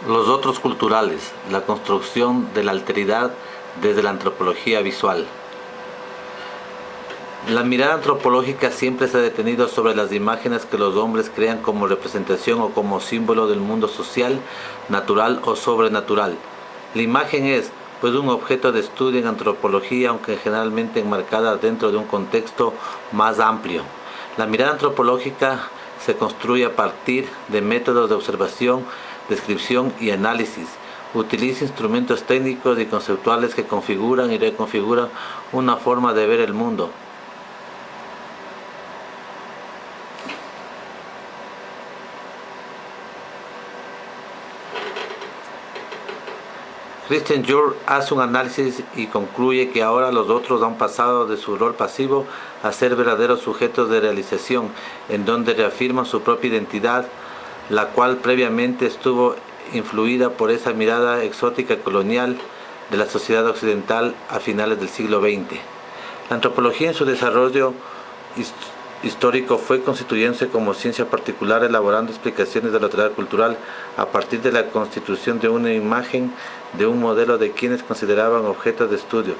Los otros culturales, la construcción de la alteridad desde la antropología visual. La mirada antropológica siempre se ha detenido sobre las imágenes que los hombres crean como representación o como símbolo del mundo social, natural o sobrenatural. La imagen es, pues, un objeto de estudio en antropología, aunque generalmente enmarcada dentro de un contexto más amplio. La mirada antropológica se construye a partir de métodos de observación, descripción y análisis. Utiliza instrumentos técnicos y conceptuales que configuran y reconfiguran una forma de ver el mundo. Christian Dior hace un análisis y concluye que ahora los otros han pasado de su rol pasivo a ser verdaderos sujetos de realización, en donde reafirman su propia identidad, la cual previamente estuvo influida por esa mirada exótica colonial de la sociedad occidental a finales del siglo XX. La antropología en su desarrollo histórico fue constituyéndose como ciencia particular, elaborando explicaciones de la realidad cultural a partir de la constitución de una imagen, de un modelo de quienes consideraban objetos de estudio.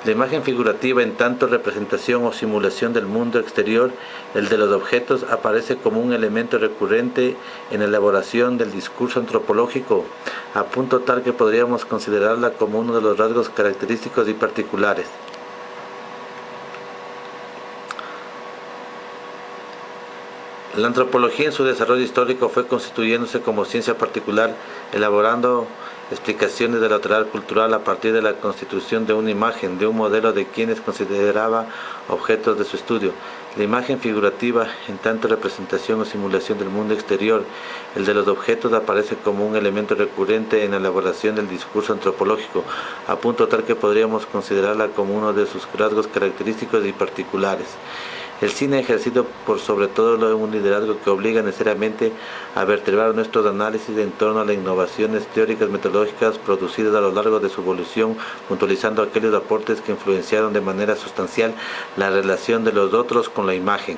La imagen figurativa, en tanto representación o simulación del mundo exterior, el de los objetos, aparece como un elemento recurrente en la elaboración del discurso antropológico, a punto tal que podríamos considerarla como uno de los rasgos característicos y particulares. La antropología en su desarrollo histórico fue constituyéndose como ciencia particular, elaborando explicaciones de la realidad cultural a partir de la constitución de una imagen, de un modelo de quienes consideraba objetos de su estudio. La imagen figurativa, en tanto representación o simulación del mundo exterior, el de los objetos, aparece como un elemento recurrente en la elaboración del discurso antropológico, a punto tal que podríamos considerarla como uno de sus rasgos característicos y particulares. El cine ha ejercido por sobre todo un liderazgo que obliga necesariamente a vertebrar nuestros análisis en torno a las innovaciones teóricas metodológicas producidas a lo largo de su evolución, puntualizando aquellos aportes que influenciaron de manera sustancial la relación de los otros con la imagen.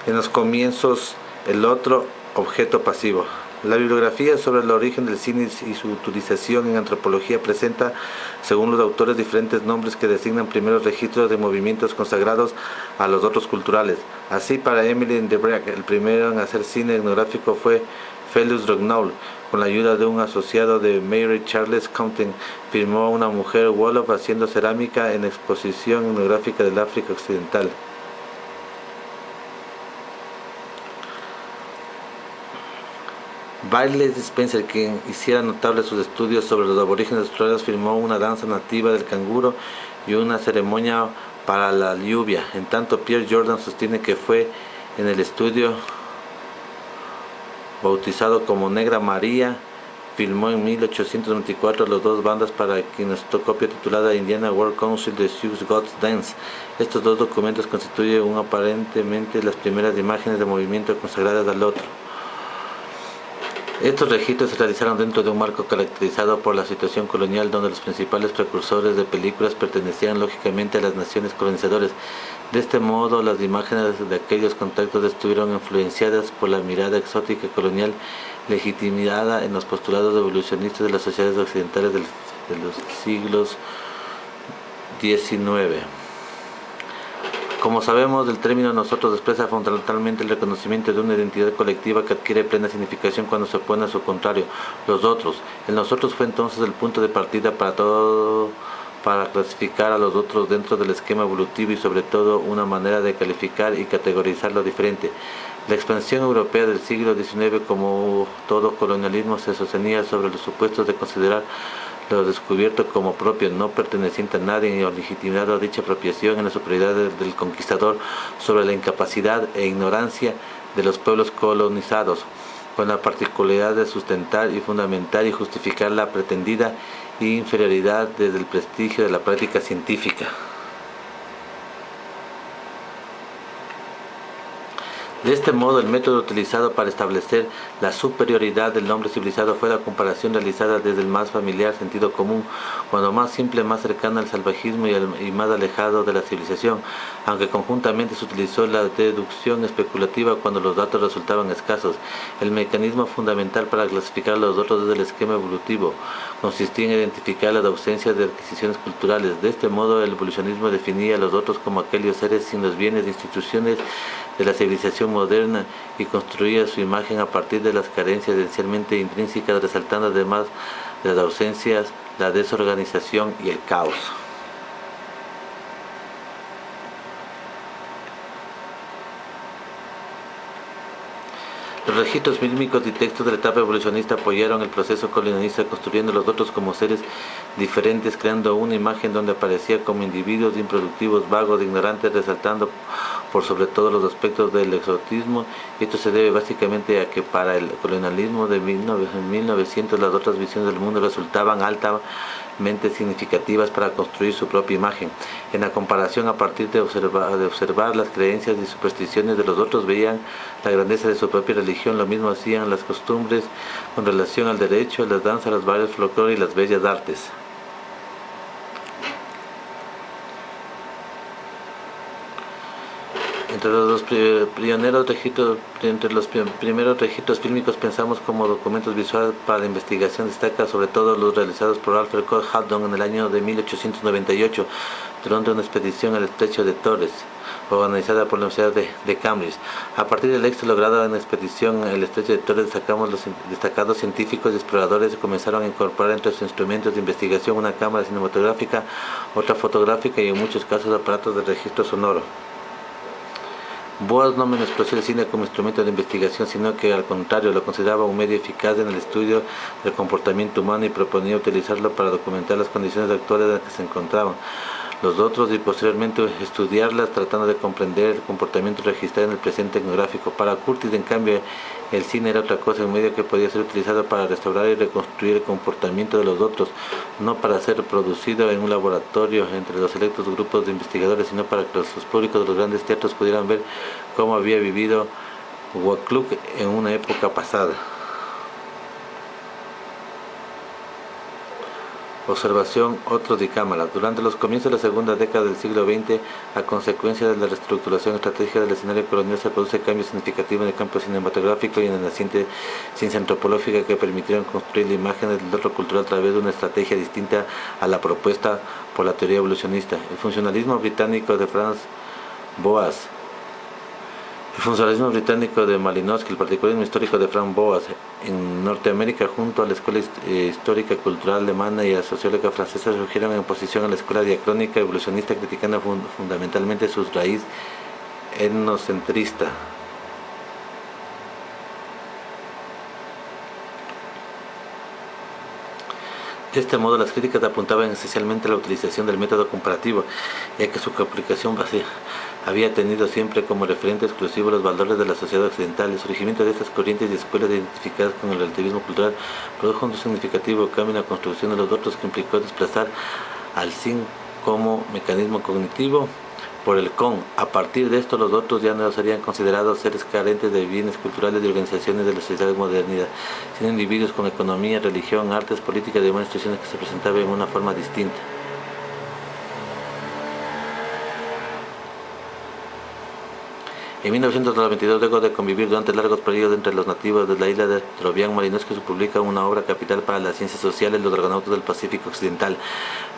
En los comienzos, el otro, objeto pasivo. La bibliografía sobre el origen del cine y su utilización en antropología presenta, según los autores, diferentes nombres que designan primeros registros de movimientos consagrados a los otros culturales. Así, para Emily Debreak, el primero en hacer cine etnográfico fue Felius Rognall. Con la ayuda de un asociado de Mary Charles Compton, filmó a una mujer Wolof haciendo cerámica en exposición etnográfica del África Occidental. Bailey Spencer, quien hiciera notables sus estudios sobre los aborígenes australianos, filmó una danza nativa del canguro y una ceremonia para la lluvia. En tanto, Pierre Jordan sostiene que fue en el estudio bautizado como Negra María. Filmó en 1824 las dos bandas para kinestoscopio titulada Indiana World Council de Sioux God's Dance. Estos dos documentos constituyen aparentemente las primeras imágenes de movimiento consagradas al otro. Estos registros se realizaron dentro de un marco caracterizado por la situación colonial, donde los principales precursores de películas pertenecían lógicamente a las naciones colonizadoras. De este modo, las imágenes de aquellos contactos estuvieron influenciadas por la mirada exótica colonial, legitimada en los postulados evolucionistas de las sociedades occidentales de los siglos XIX. Como sabemos, el término nosotros expresa fundamentalmente el reconocimiento de una identidad colectiva que adquiere plena significación cuando se opone a su contrario, los otros. El nosotros fue entonces el punto de partida para clasificar a los otros dentro del esquema evolutivo y sobre todo una manera de calificar y categorizar lo diferente. La expansión europea del siglo XIX, como todo colonialismo, se sostenía sobre los supuestos de considerar lo descubierto como propio, no perteneciente a nadie, y legitimado a dicha apropiación en la superioridad del conquistador sobre la incapacidad e ignorancia de los pueblos colonizados, con la particularidad de sustentar y fundamentar y justificar la pretendida inferioridad desde el prestigio de la práctica científica. De este modo, el método utilizado para establecer la superioridad del hombre civilizado fue la comparación realizada desde el más familiar sentido común, cuando más simple, más cercano al salvajismo y más alejado de la civilización, aunque conjuntamente se utilizó la deducción especulativa cuando los datos resultaban escasos. El mecanismo fundamental para clasificar a los otros es el esquema evolutivo. Consistía en identificar las ausencias de adquisiciones culturales. De este modo, el evolucionismo definía a los otros como aquellos seres sin los bienes e instituciones de la civilización moderna y construía su imagen a partir de las carencias esencialmente intrínsecas, resaltando además de las ausencias, la desorganización y el caos. Los registros fílmicos y textos de la etapa evolucionista apoyaron el proceso colonialista, construyendo a los otros como seres diferentes, creando una imagen donde aparecía como individuos improductivos, vagos, ignorantes, resaltando por sobre todo los aspectos del exotismo. Y esto se debe básicamente a que para el colonialismo de 1900 las otras visiones del mundo resultaban altamente significativas para construir su propia imagen. En la comparación, a partir de observar las creencias y supersticiones de los otros, veían la grandeza de su propia religión. Lo mismo hacían las costumbres con relación al derecho, las danzas, los bailes folclóricos y las bellas artes. Entre los primeros registros fílmicos pensamos como documentos visuales para la investigación, destaca sobre todo los realizados por Alfred Cohn Haddon en el año de 1898 durante una expedición al estrecho de Torres, organizada por la Universidad de Cambridge. A partir del éxito logrado en la expedición al estrecho de Torres, los destacados científicos y exploradores comenzaron a incorporar entre sus instrumentos de investigación una cámara cinematográfica, otra fotográfica y en muchos casos aparatos de registro sonoro. Boas no menospreció el cine como instrumento de investigación, sino que al contrario lo consideraba un medio eficaz en el estudio del comportamiento humano y proponía utilizarlo para documentar las condiciones actuales en las que se encontraban los otros y posteriormente estudiarlas tratando de comprender el comportamiento registrado en el presente etnográfico. Para Curtis, en cambio, el cine era otra cosa, un medio que podía ser utilizado para restaurar y reconstruir el comportamiento de los otros, no para ser producido en un laboratorio entre los selectos grupos de investigadores, sino para que los públicos de los grandes teatros pudieran ver cómo había vivido Huacluc en una época pasada. Observación, otros y cámaras. Durante los comienzos de la segunda década del siglo XX, a consecuencia de la reestructuración estratégica del escenario colonial, se produce cambios significativos en el campo cinematográfico y en la naciente ciencia antropológica que permitieron construir la imagen del otro cultural a través de una estrategia distinta a la propuesta por la teoría evolucionista. El funcionalismo británico de Franz Boas, el funcionalismo británico de Malinowski, el particularismo histórico de Franz Boas en Norteamérica, junto a la escuela histórica cultural alemana y a la socióloga francesa, surgieron en oposición a la escuela diacrónica evolucionista, criticando fundamentalmente su raíz etnocentrista. De este modo, las críticas apuntaban esencialmente a la utilización del método comparativo, ya que su aplicación había tenido siempre como referente exclusivo los valores de la sociedad occidental. El surgimiento de estas corrientes y escuelas identificadas con el relativismo cultural produjo un significativo cambio en la construcción de los otros, que implicó desplazar al sin como mecanismo cognitivo por el con. A partir de esto, los otros ya no serían considerados seres carentes de bienes culturales y organizaciones de la sociedad modernidad, sino individuos con economía, religión, artes, políticas y demás instituciones que se presentaban en una forma distinta. En 1922, luego de convivir durante largos periodos entre los nativos de la isla de Trovián, Malinowski publica una obra capital para las ciencias sociales, Los Argonautas del Pacífico Occidental.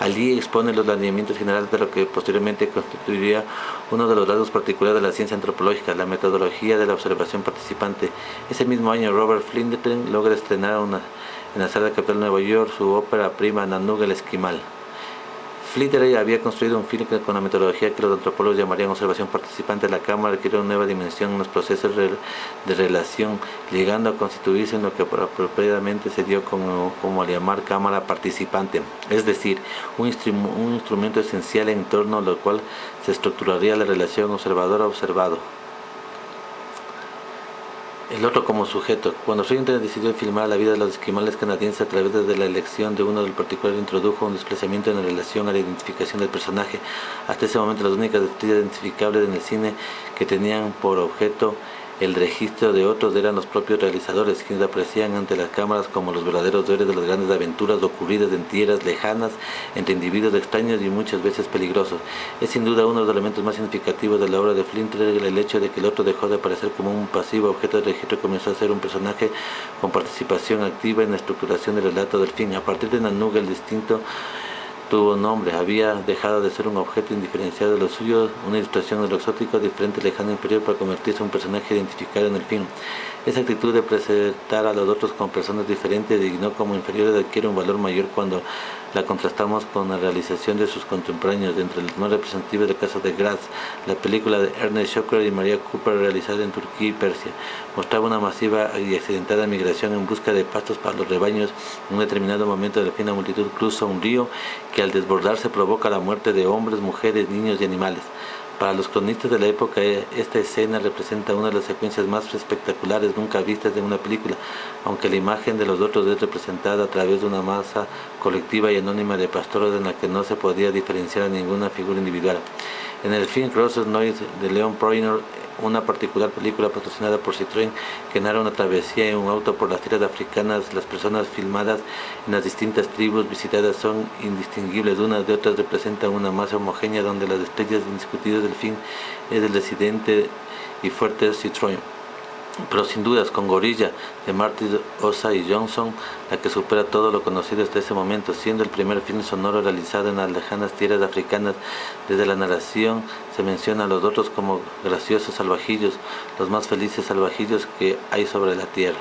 Allí expone los lineamientos generales de lo que posteriormente constituiría uno de los rasgos particulares de la ciencia antropológica, la metodología de la observación participante. Ese mismo año, Robert Flinders logra estrenar en la sala de capital de Nueva York su ópera prima Nanook el Esquimal. Flinders había construido un film con la metodología que los antropólogos llamarían observación participante. La cámara adquirió una nueva dimensión en los procesos de relación, llegando a constituirse en lo que apropiadamente se dio como al llamar cámara participante, es decir, un instrumento esencial en torno al cual se estructuraría la relación observador-observado. El otro como sujeto. Cuando Flinders decidió filmar la vida de los esquimales canadienses a través de la elección de uno del particular, introdujo un desplazamiento en relación a la identificación del personaje. Hasta ese momento las únicas estrellas identificables en el cine que tenían por objeto el registro de otros eran los propios realizadores, quienes aparecían ante las cámaras como los verdaderos héroes de las grandes aventuras ocurridas en tierras lejanas, entre individuos extraños y muchas veces peligrosos. Es sin duda uno de los elementos más significativos de la obra de Flinter el hecho de que el otro dejó de aparecer como un pasivo objeto de registro y comenzó a ser un personaje con participación activa en la estructuración del relato del film. A partir de Nanook, el distinto tuvo nombre, había dejado de ser un objeto indiferenciado de lo suyo, una ilustración de lo exótico, diferente, lejano, inferior, para convertirse en un personaje identificado en el film. Esa actitud de presentar a los otros como personas diferentes y no como inferiores adquiere un valor mayor cuando la contrastamos con la realización de sus contemporáneos. Entre los más representativos del caso de Graz, la película de Ernest Schocker y Maria Cooper, realizada en Turquía y Persia, mostraba una masiva y accidentada migración en busca de pastos para los rebaños. En un determinado momento del fin, la multitud cruza un río que al desbordarse provoca la muerte de hombres, mujeres, niños y animales. Para los cronistas de la época, esta escena representa una de las secuencias más espectaculares nunca vistas en una película, aunque la imagen de los otros es representada a través de una masa colectiva y anónima de pastores en la que no se podía diferenciar a ninguna figura individual. En el film Crossroads de Leon Proiner, una particular película patrocinada por Citroën que narra una travesía en un auto por las tierras africanas, las personas filmadas en las distintas tribus visitadas son indistinguibles unas de otras, representan una masa homogénea donde las estrellas indiscutidas del film es el decidente y fuerte Citroën. Pero sin dudas, con Gorilla, de Martin Osa y Johnson, la que supera todo lo conocido hasta ese momento, siendo el primer film sonoro realizado en las lejanas tierras africanas. Desde la narración se menciona a los otros como graciosos salvajillos, los más felices salvajillos que hay sobre la tierra.